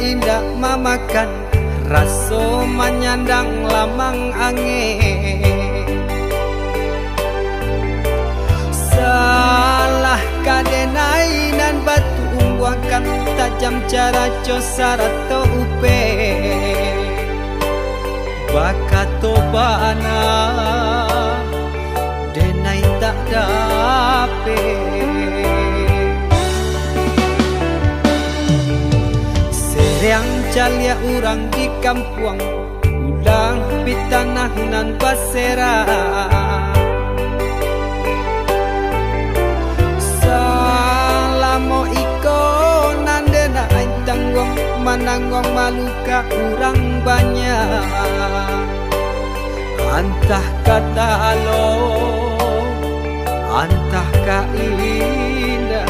indah mamakan raso menyandang lamang angin. Salah kadenai nan batu umbuakan tajam cara cosara to upe bakato bana denai tak dape. Seriang calia urang di kampung ulang pitanah nan basera. Salamo iko nandena tanggong mananggong maluka urang banyak. Antah kata alo, antah ka indah.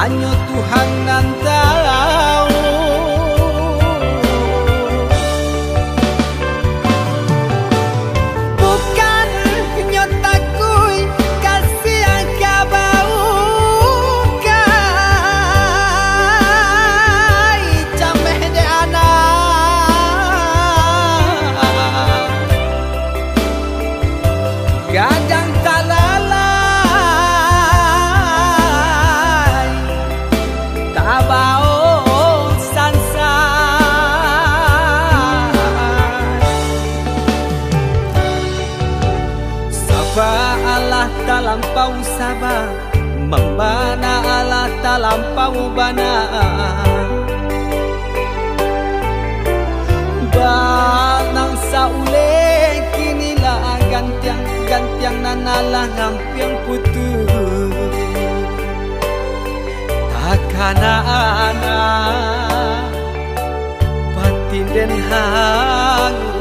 Hanya Tuhan yang tahu. Bukan nyotakui kasih yang kau baukan. Cameh de anak gadang talala abao sansa. Sabah Allah talampau sabah, membana Allah talampau bana. Banang saule kinilah gantiang nanalah ngampiang putus. Takana anak batin den hangu.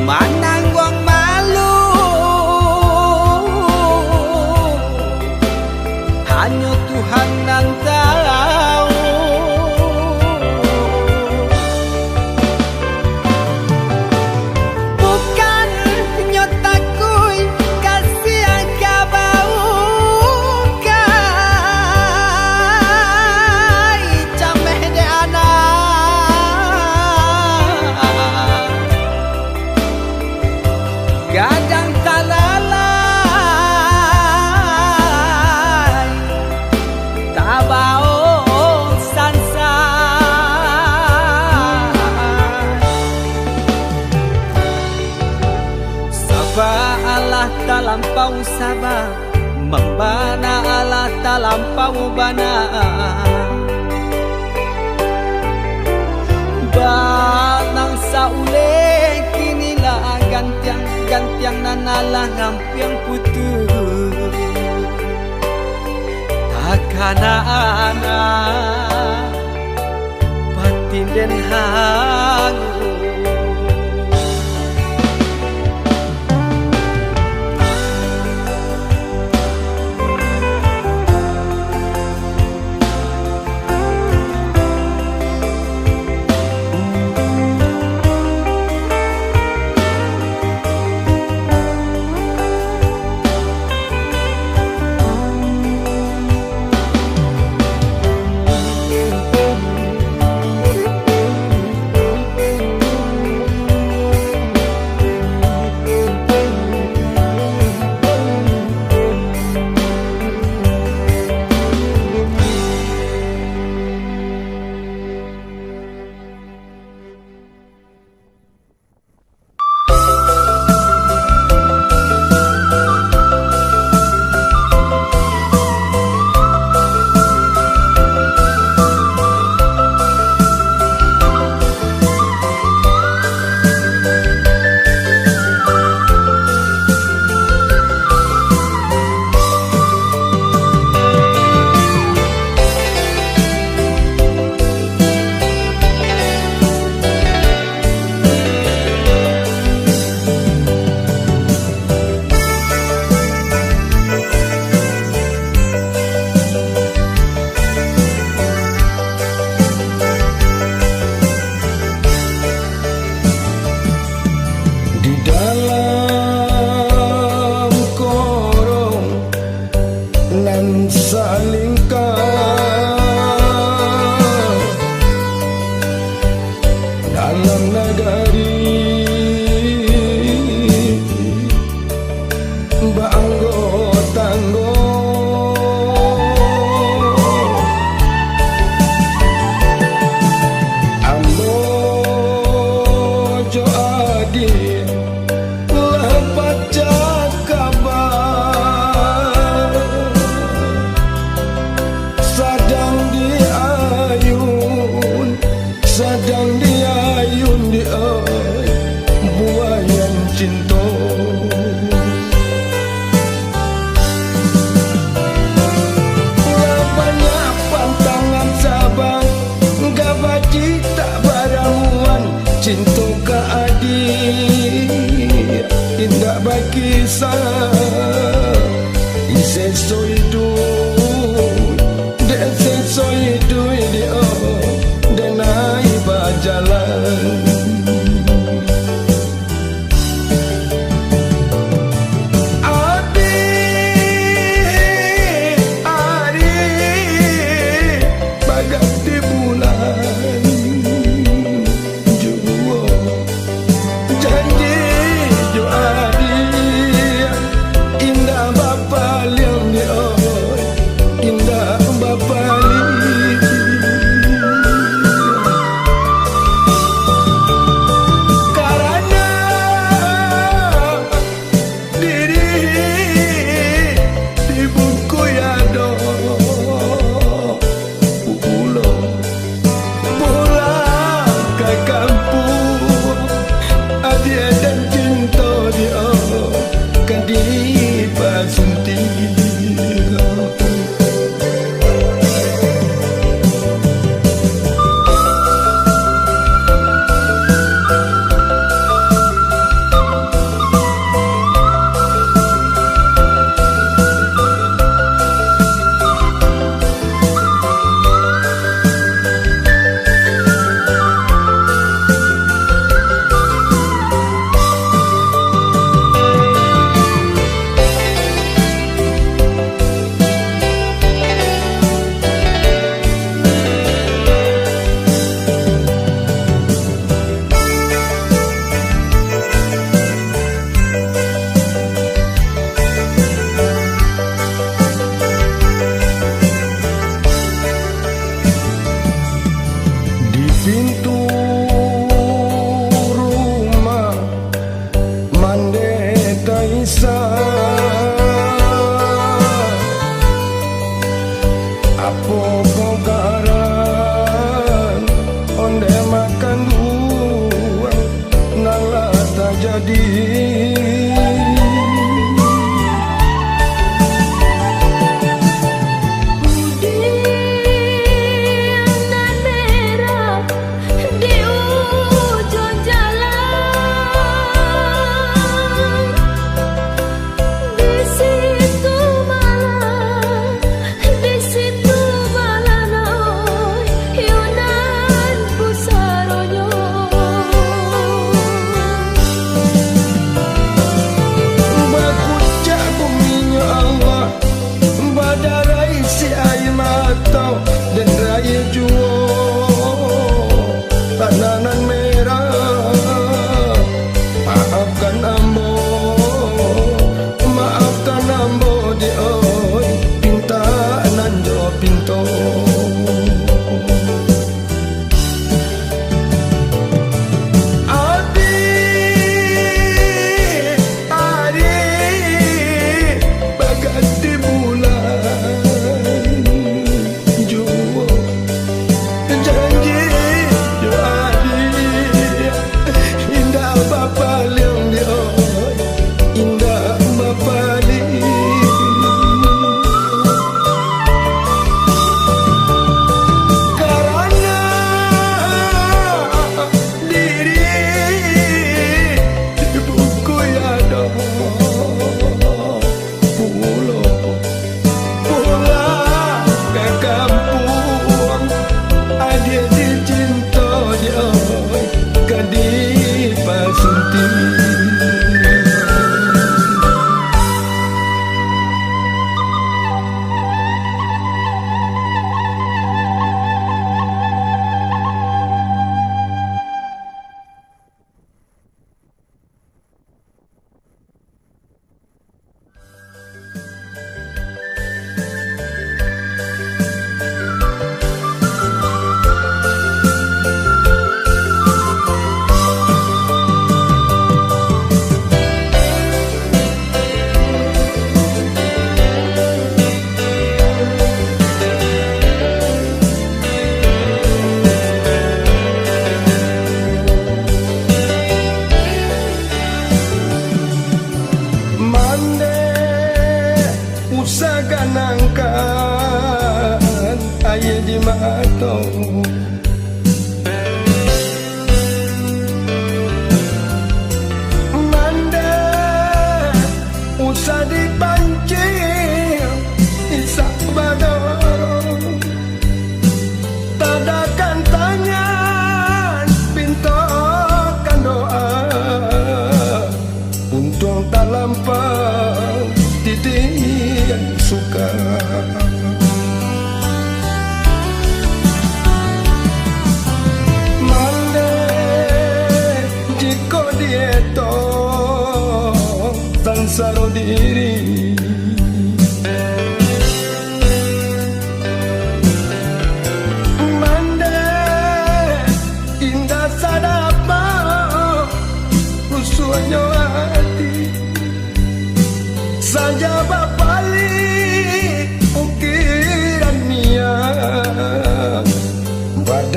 Mananggong malu hanya Tuhan yang tahu. Bukan nyotakui kasih yang kau baukan. Cameh de anak gadang talalay tabao sansa. Sabah Allah talampau sabah, membana Allah talampau bana. Banang saule kinilah gantiang nanalah ngampiang putus. Takana anak batin den hangu. soi dui dio denai bajalan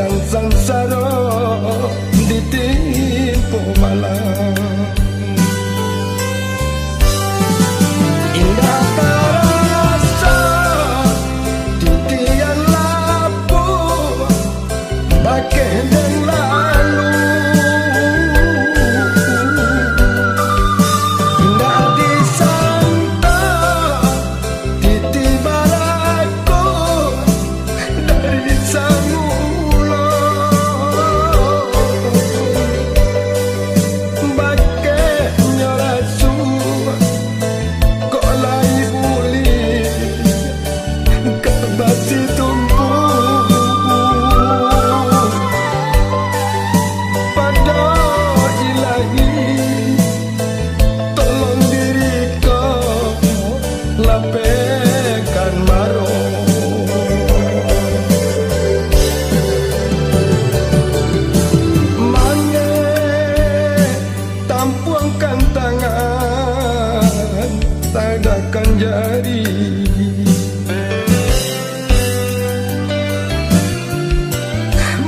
badan sansara ditimpo malam. Indah terasa titian lapu bagai dan lalu. Indah disangka titi baraku dari samula. Bagai nyorasu kok lai buli kebasi tumpu pada ilahi tolong diriku lapekan maro. Mange tampuangkan tangan tadakan jari.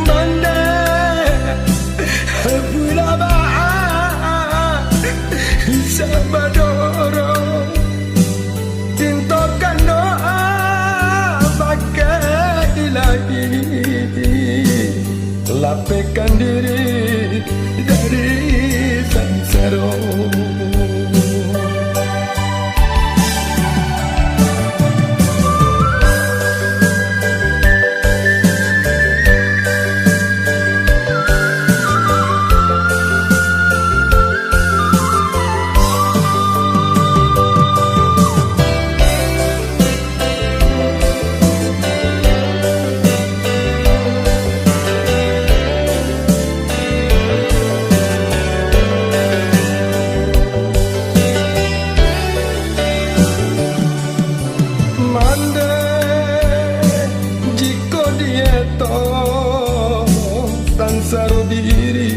Mande pula ba'a sabadoro tintokan doa pakai ilahi lapekan diri dari sansaro. Mande jika dia toh sansaro diri.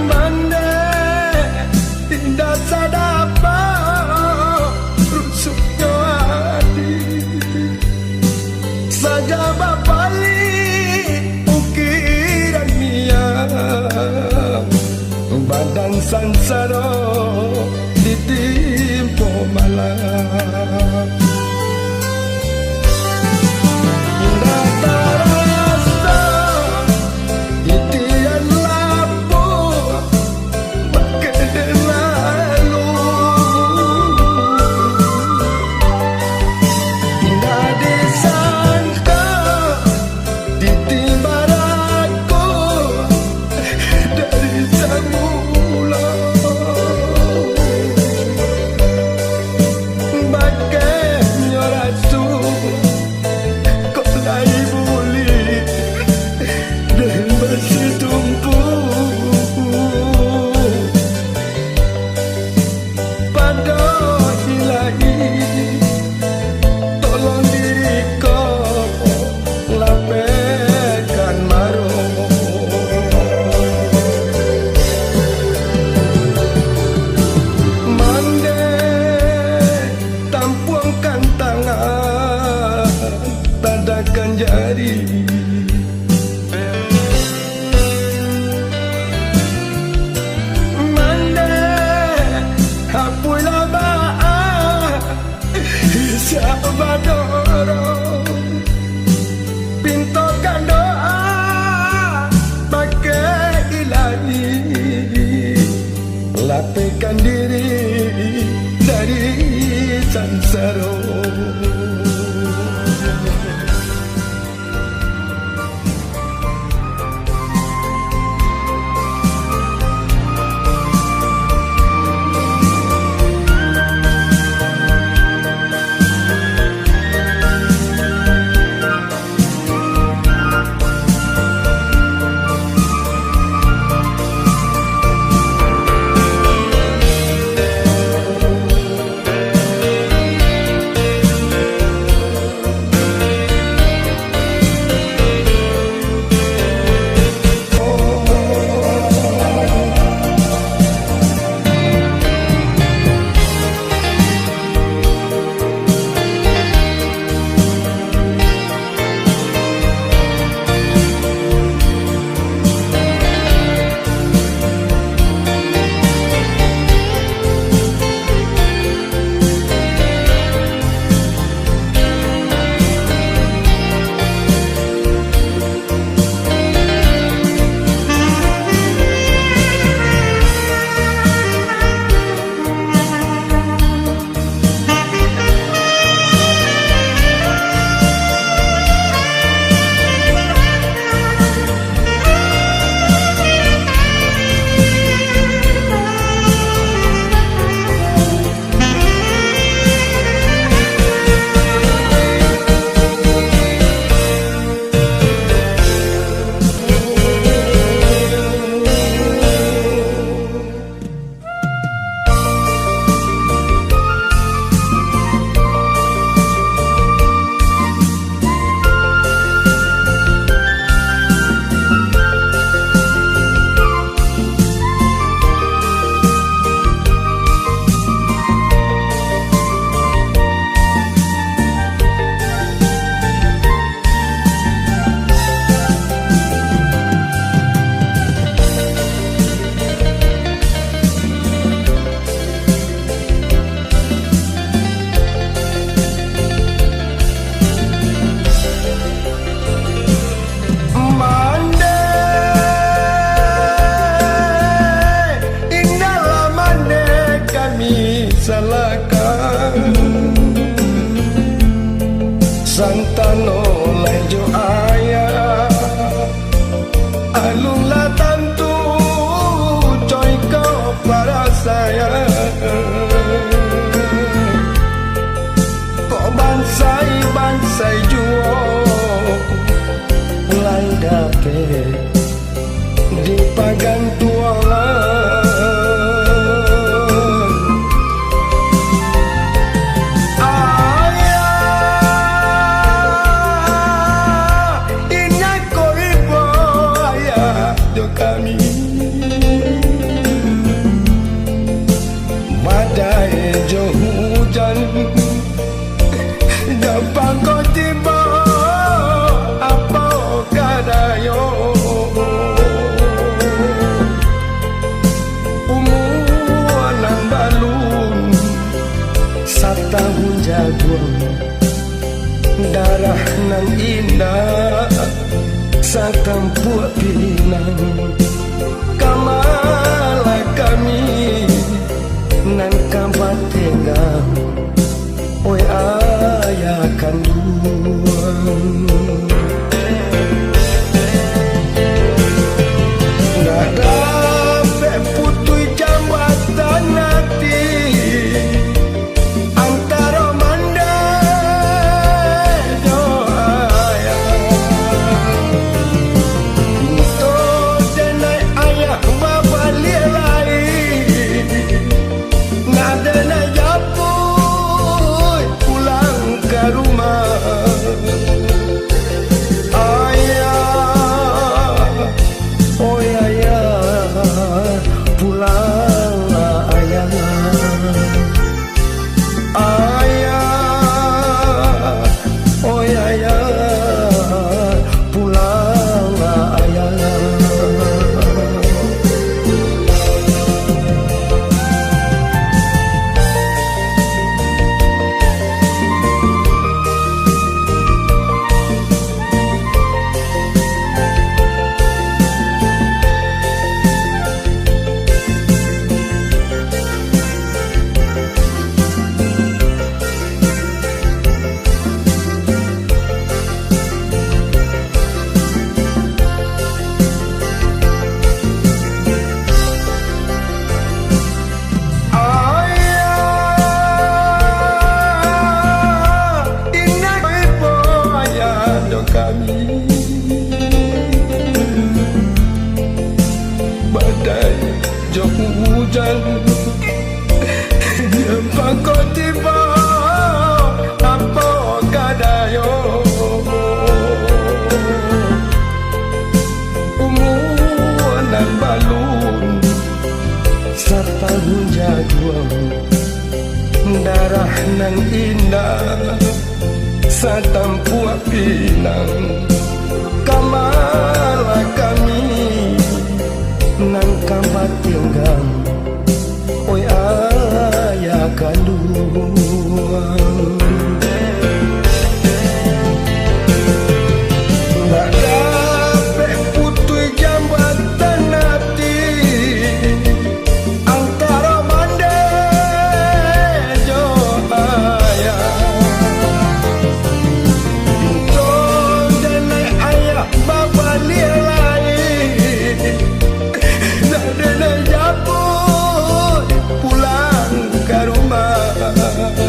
Mande tidak sadapa rusuknya hati saja bapali ukiran niat badan sansaro ditimpo malam. Indah terasa titian lapu bagai lalu. Indah disangka titi baraku dari samula. Bagai nyorasu kok lai buli dan basi tumpu pada ilahi tolong diriku lapekan maro. Mande tampuangkan tangan tadakan jari. Mande hapulah ba'a sabadoro pintokan doa pakai ilahi lapekan diri dari sansaro. tano lejo ayah alunglah tantu coy kau para saya kok bansai juo mulai dapet di pagan tuangan kami badai jo hujan dapat kau tiba apa kadayo umuan balun satahun jagung darah nan indah satampuak pinang kamala kami nan kampat tengah oi ayah kandung nggak dapat putui jambatan nanti antara manda kami badai jo hujan jempa kau tiba apa kadayo umuan balun satahun jagung darah nan indah satampuak pinang kamala kami nang kambat tinggang oi ayah kandung nggak dapat putui jambatan nanti antara manda jo ayah pulang ke rumah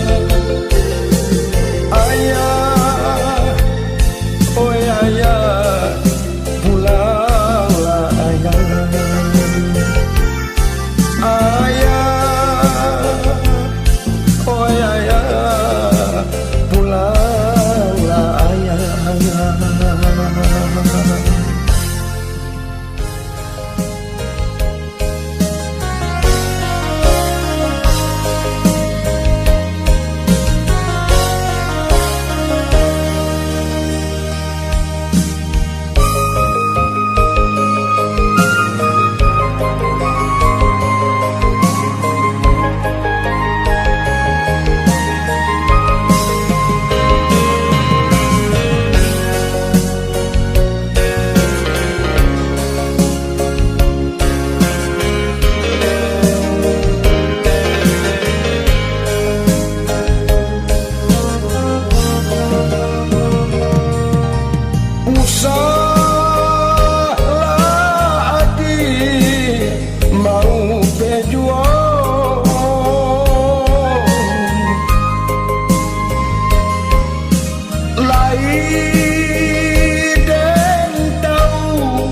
dan tahu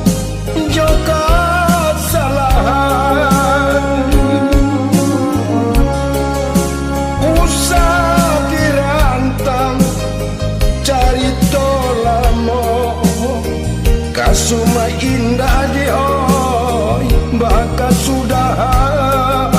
joka salahan usah dirantang cari tolamo kasuma indah di oi bakal sudahan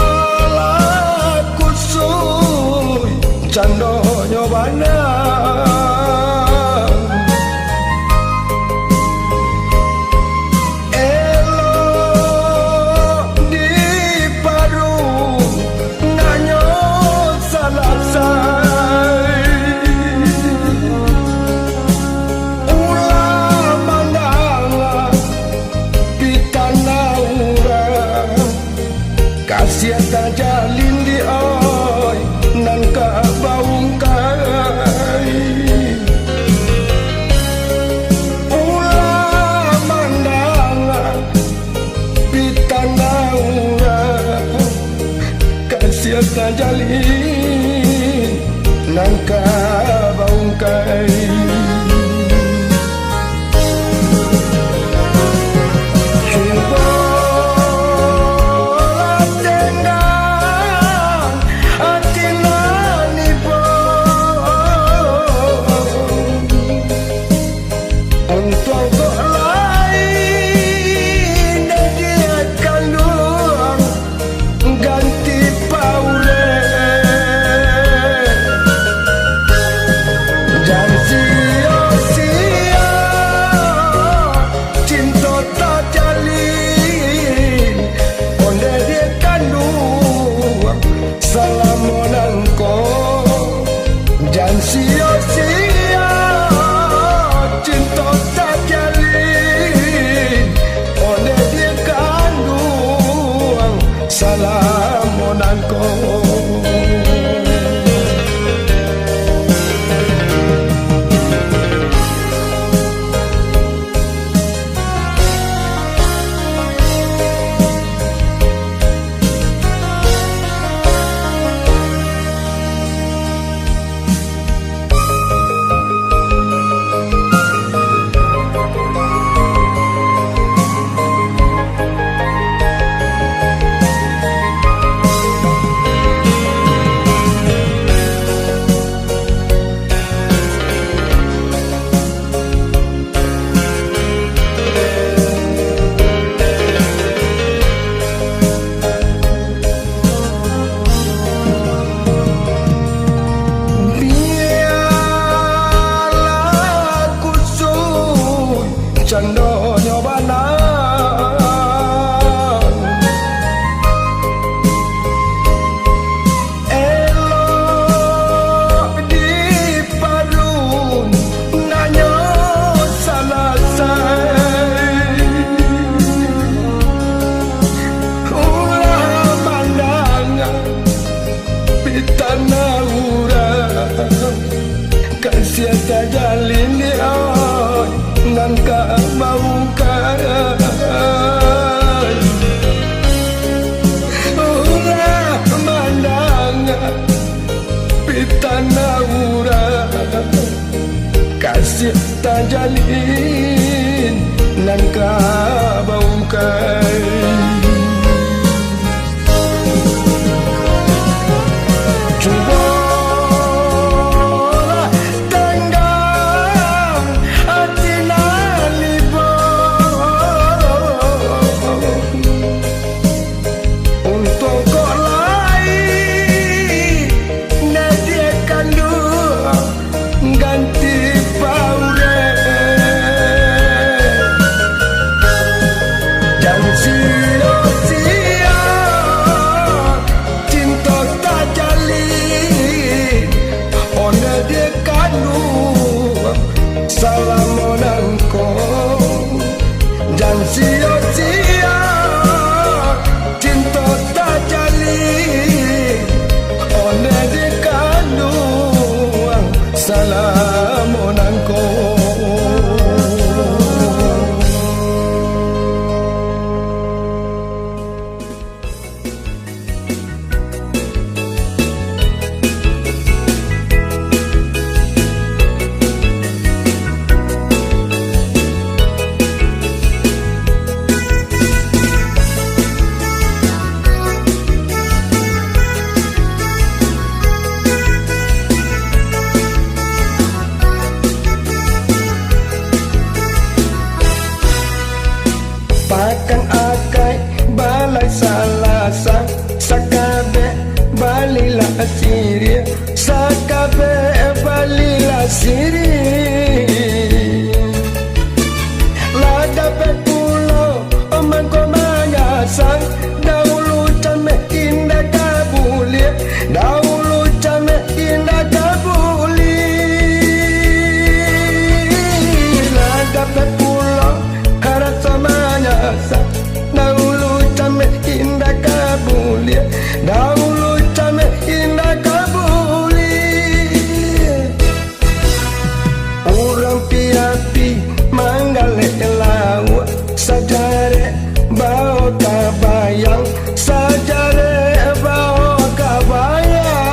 yalah kusui cando nyobana siata jalin di oi nan ka baungkai ulah mandanga pitana ura kasiata jalin nan ka baungkai sia-sia cinta tak jalin oleh dia kandung salam monanko cando nyobana elok di padun nanyo salasai ulah mandangan pitana ura kasih tak jalin di oi nan ka baungkai ulah mandangan pitana ura kasih tak jalin nan ka baungkai cuba akan akai balai salasa sakabe balilah siri sakabe balilah siri lada pulau oman komanya sang dahulu came indah kabuli dahulu came indah kabuli lada pulau harap samanya sang dahulu came indah kabuli dahulu came indah kabuli orang piapi manggale lawa sajare bau kabayang sajare bau kabayang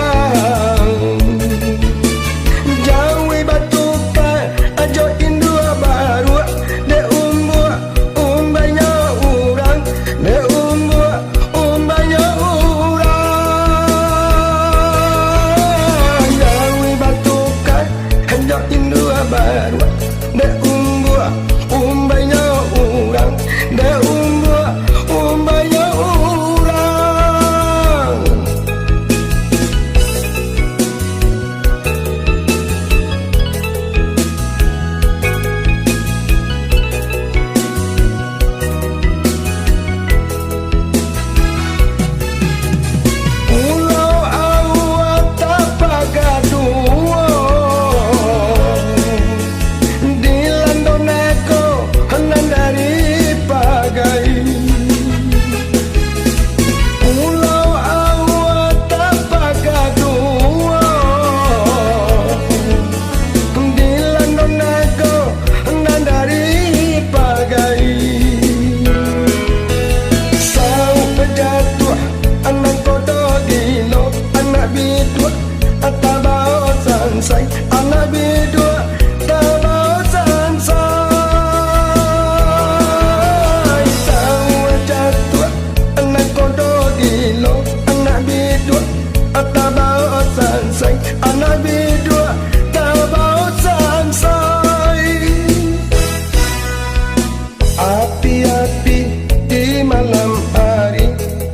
jawi batuka ajo indua baru de umbua umbanya urang de umbua umbanya urang jawi batuka ajo indua baru de umbua umbanya urang de umbua umbanya urang pulau awak tapagaduo di landoneko hanan dari pagai pulau awak tapagaduo di landoneko hanan dari pagai sau pejatuh anak kodogino anak bidua atabao sansai anak bidua tabao sansai sau jatuh anak kodogino anak bidua atabao sansai anak bidua tabao sansai api-api di malam hari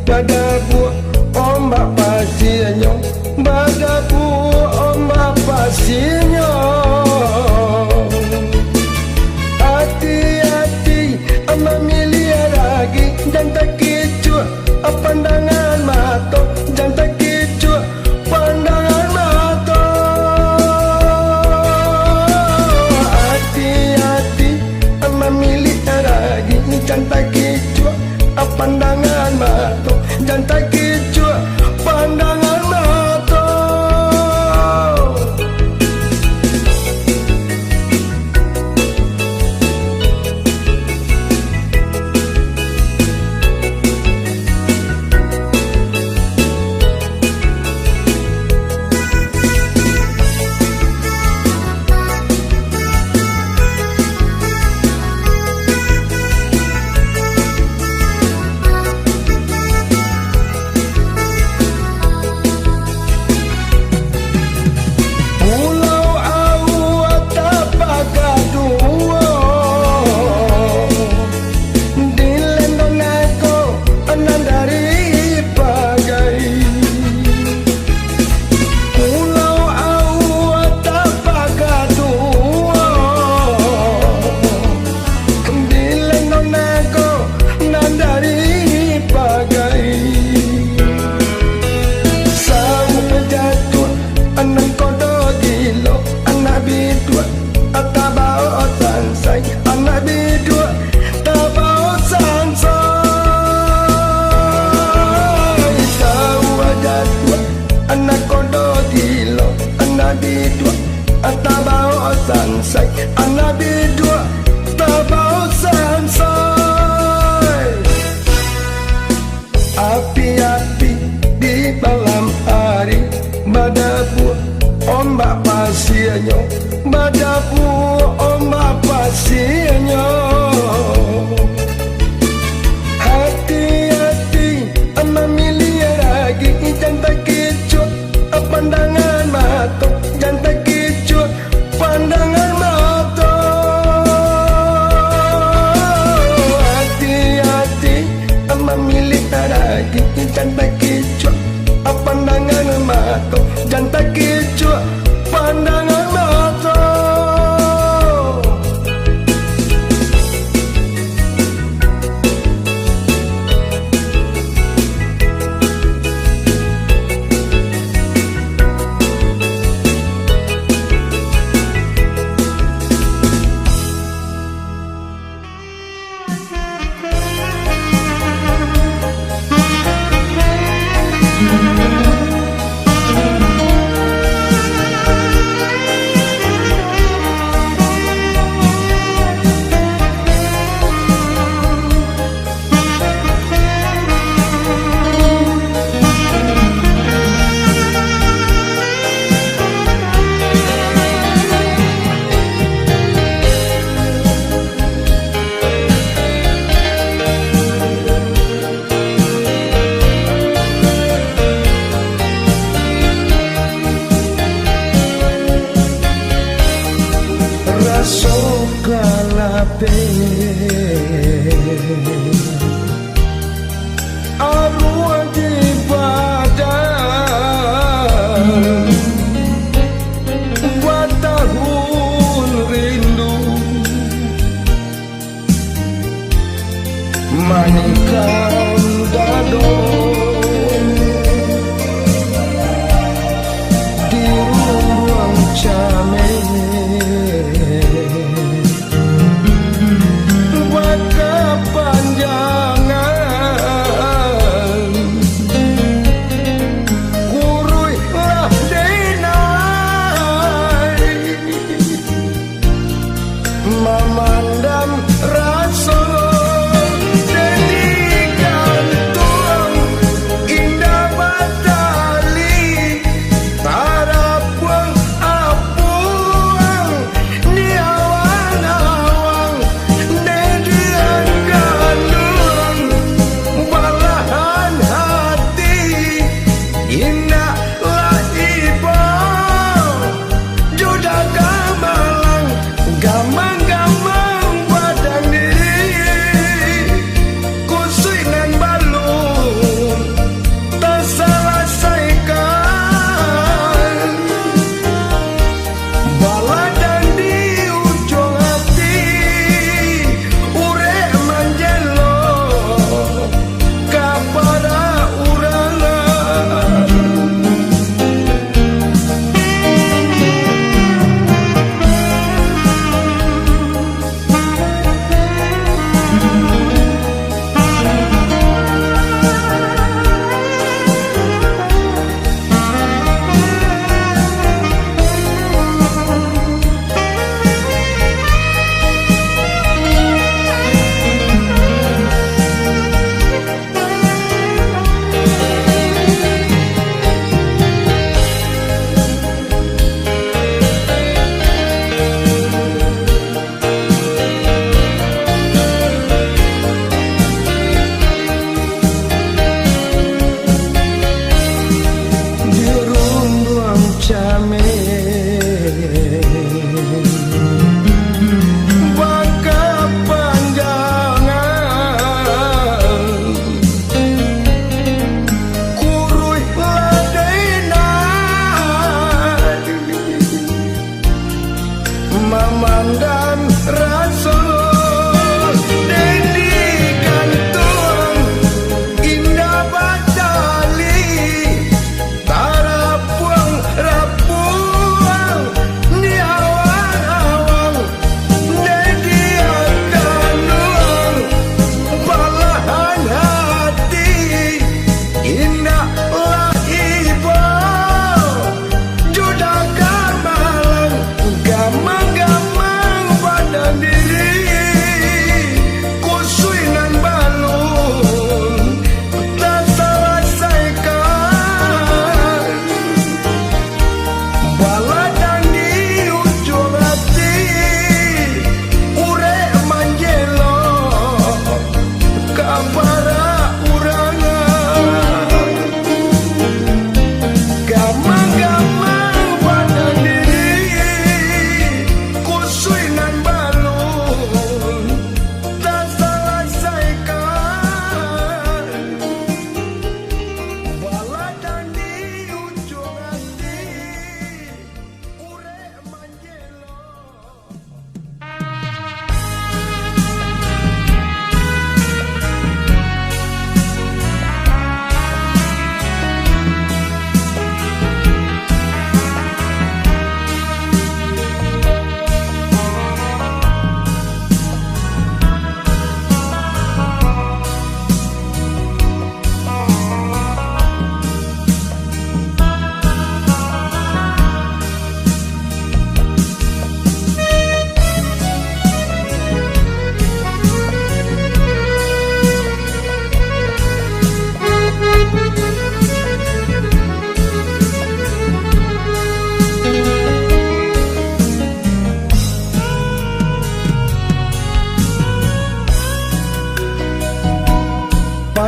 badabu ombak pasirnya badabu ombak pasirnya hati-hati memilih lagi dan tak kicau pandangan mata dan tak kicau pandangan mata hati-hati memilih lagi dan tak kicau pandangan mata dan tak kicau pandangan mata kang dado di ruang came baka panjangan kurui lah denai memandang rasa memandang rasa dedi gantung indah batali tarapuang rapuang di awang-awang dedi akan luang balahan hati indah lah ibu judah gamalang gamang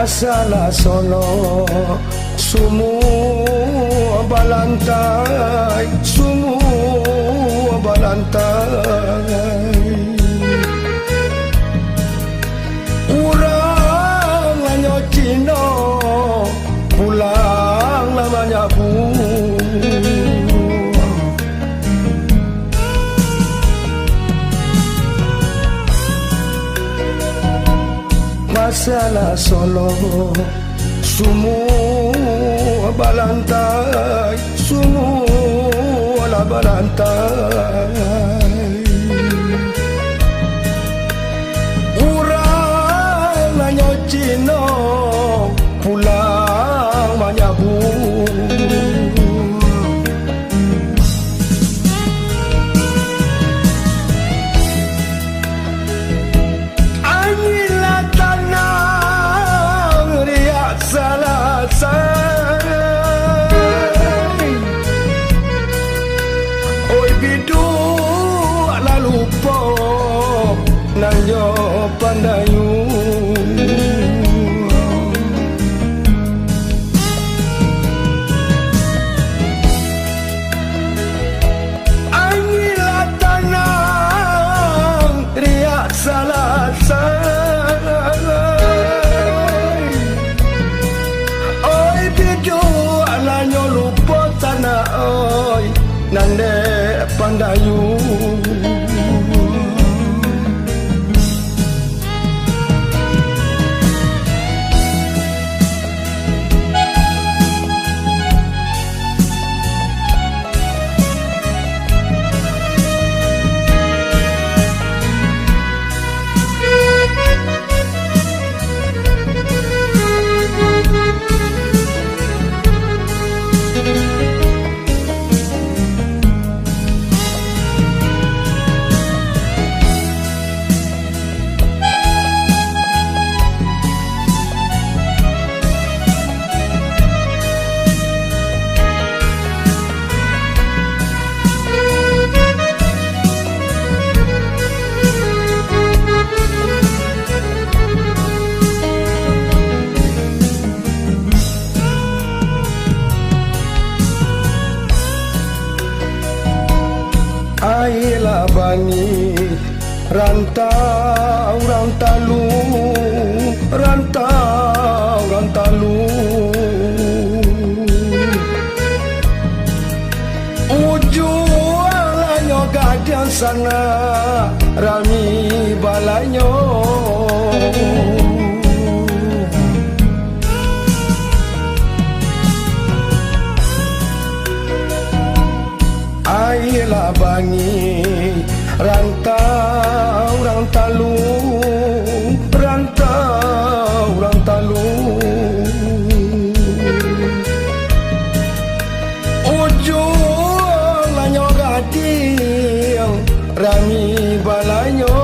masalah sono semua balantai semua balantai urang hanya Cino pulang namanya masalah solo semua balantai, semua balantai. Urang nanyo Cino pulang manyabu. Nanyo pandayu Angilah tanang riak salasai. Oi bidu nanyo lupa tanah oi nande pandayu. Ailah bani rantau rantalu, rantau rantalu. Ujualanyo gadian sana rami balanyo. Ailah bangi rantau rantalu, rantau rantalu. Ujualanyo gadian rami balanyo.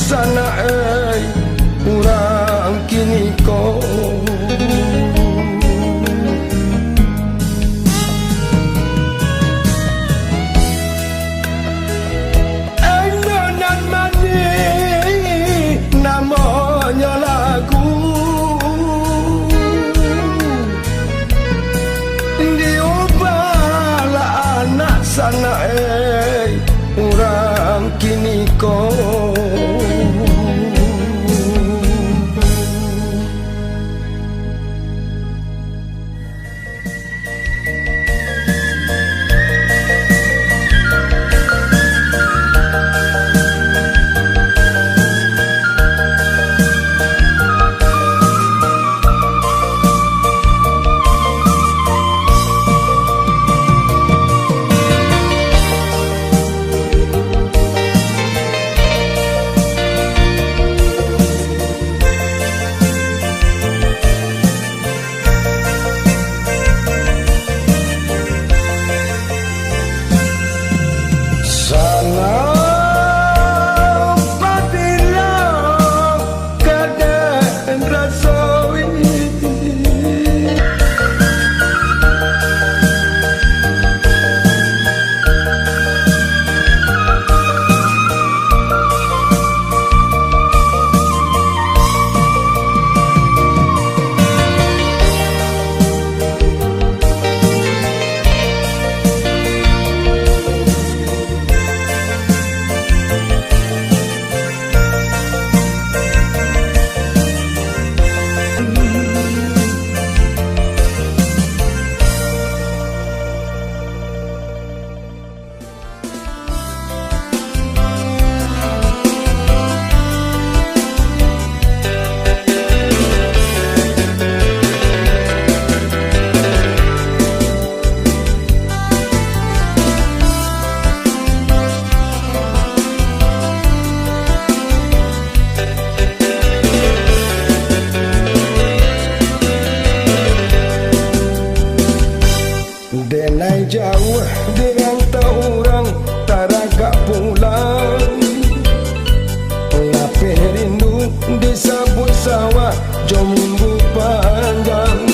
Sana urang kini ko Enonan mani namanya lagu diubahlah anak sana urang kini ko. jombu pandang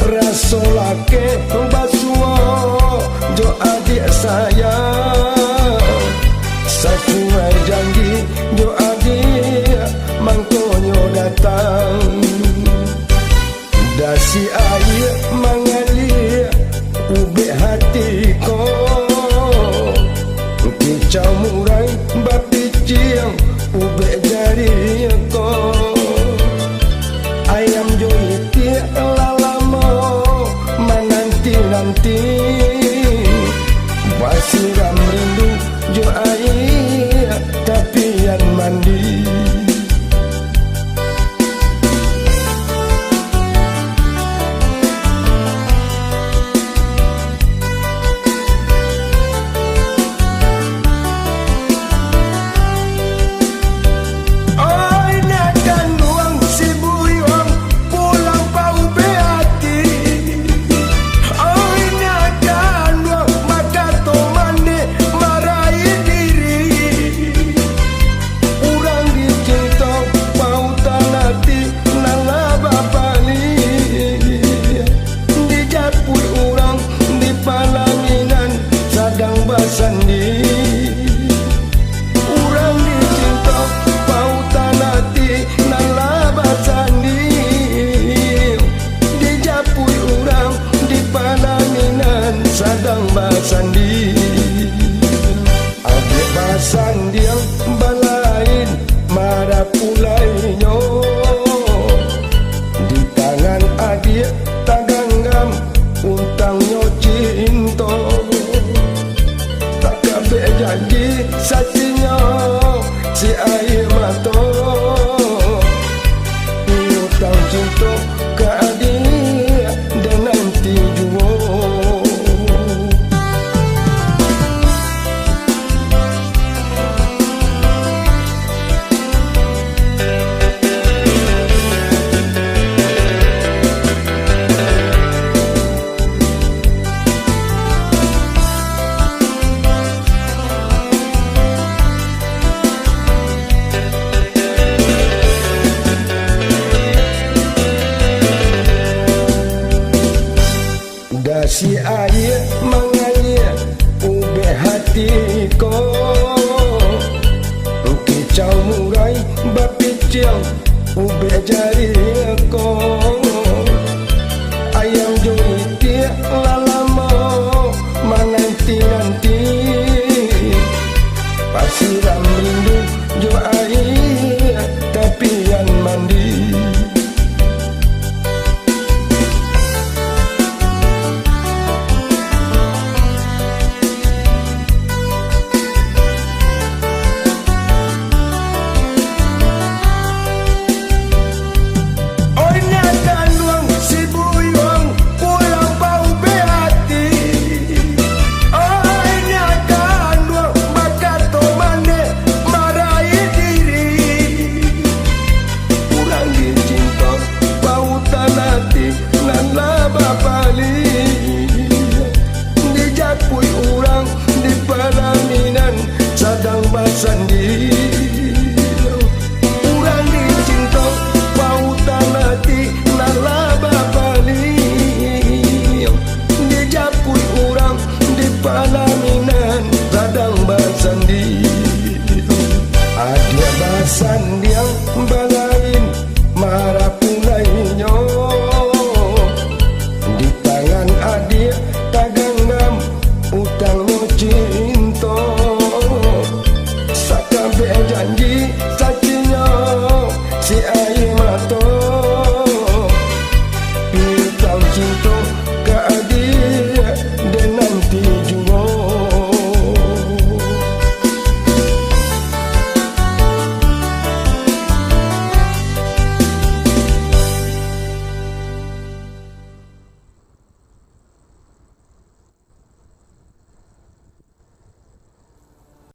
raso lake basuo jo adik saya sesuai janji jo adik mangkonyo datang dasi air mengalir ubek hatiku kicau murai bapicing ubek jariku ayam joiti lalamo menanti-nanti basiram rindu jo air tapian mandi sandi urang dicinta pautan hati nalaba sandi dijapui urang di pananginan sadang basandi adik basandi yang balain marah pulainya di tangan adik taganggam untangnya cinta janji saksinya si air mata utang cinta ke adik dan nanti jua dasi air mengalir ubek hatiku kicau murai bapicing ubek jariku ayam joiti lalamo menanti-nanti pasiram